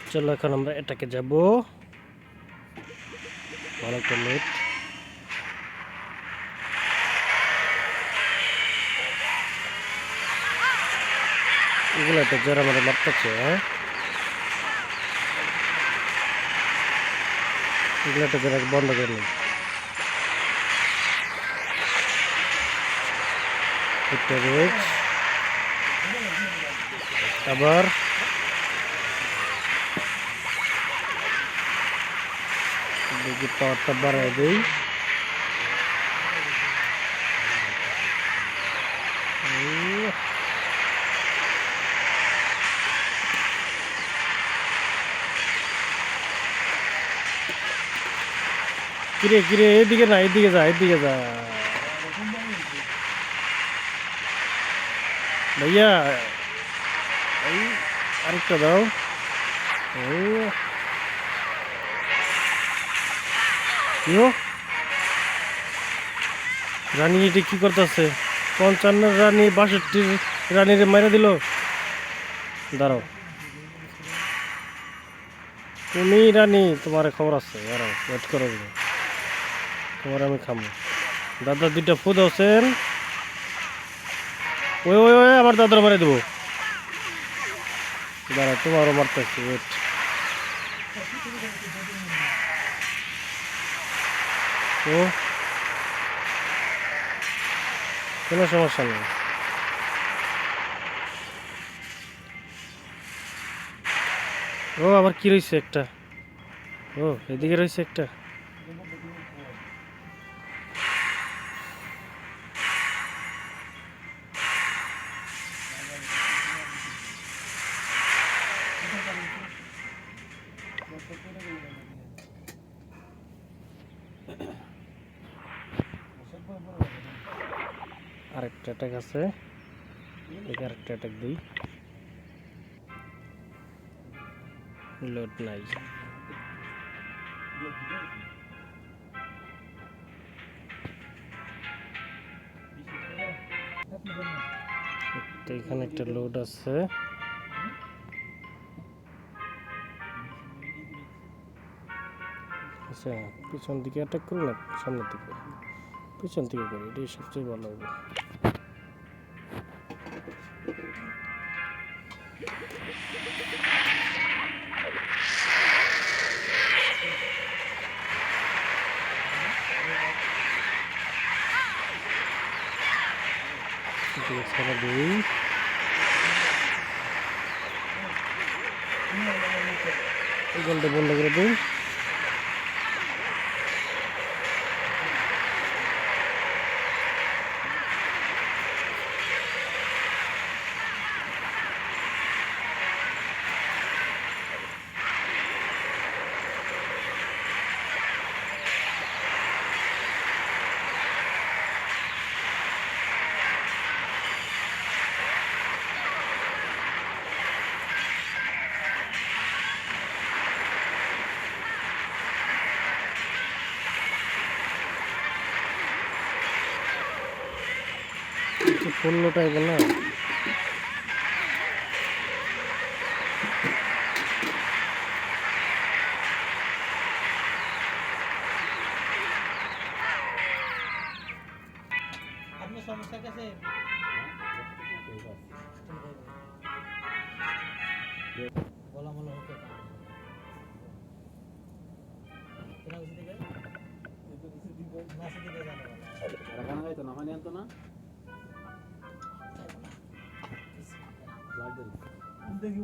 চলো এখন আমরা এটাকে যাব অনেকটা লেট এগুলো তো যারা আমাদের মারতেছে হ্যাঁ এগুলো তো যারা বন্ধ করে নেই আবার দেখি পাওয়ারটা বাড়াই দেই কিরে কিরে এদিকে না এদিকে যা ভাইয়া আরেকটা দাও রানী এটি কি করতেছে 55 রানী 62 রানীরে মারা দিল দাঁড়াও তুমি রানী তোমার খবর আছে দাঁড়াও ওয়েট করো তোমার আমি খামো দাদা দুইটা ফুদ আছেন ওই ওই ওই আমার দাদার মারে দেবো দাঁড়া তোমারও মারতেছি ওয়েট ও কোনো সমস্যা নেই ও আবার কি রয়েছে একটা ও এদিকে রয়েছে একটা আরেকটা অ্যাটাক আছে আরেকটা অ্যাটাক দিই লোড নাই এখানে একটা লোড আছে আচ্ছা পিছন দিকে অ্যাটাক করি না সামনের দিকে পিছন দিকে করি এটাই সবচেয়ে ভালো হবে ছেড়ে দিই গোলটা বন্ধ করে দিই ফুলটাই বলে আপনার সমস্যা কাছে বলা মনে হতো দেখি